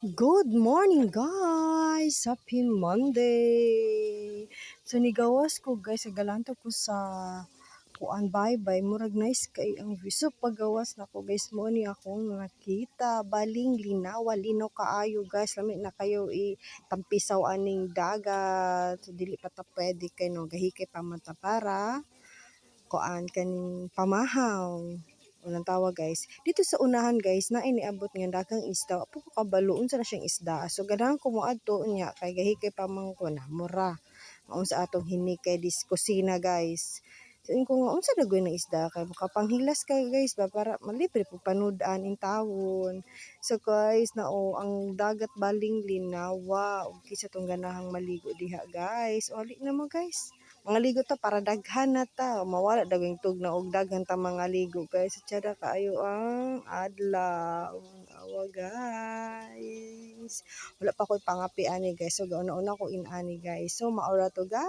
Good morning guys! Happy Monday! So nigawas ko guys, galanto ko sa kuan bye-bye. Murag nice kay ang viso paggawas na ko guys. Mo ni akong nakita. Baling linawa, linaw kaayo guys. Lami na kayo itampisaw aning dagat. So dili pa ta pwede kay no. Gahikay pa man ta para kuan kaning pamahaw. Unang tawag guys. Dito sa unahan guys, na iniabot nga daghang isda. Apo ko kabalo unsa na siyang isda. So ganahan ko moadto nya kay gahikay pa man ko na mura. Maun sa atong hinikay dis kusina guys. So ko nga unsa dagoy na isda kay makapanghilas kay guys ba para malibre po panudan in tawon. So guys, ang dagat baling linawa ug kisa tong ganahang maligo diha guys. O ali na mo guys. Mga ligo ta para daghan na ta. Mawala daging tug na og daghan ta mga ligo guys. Tsada kaayo ang adlaw. Awa guys. Wala pa ko'y pangapi ani guys. So gauna-una ko inani guys. So maura to guys.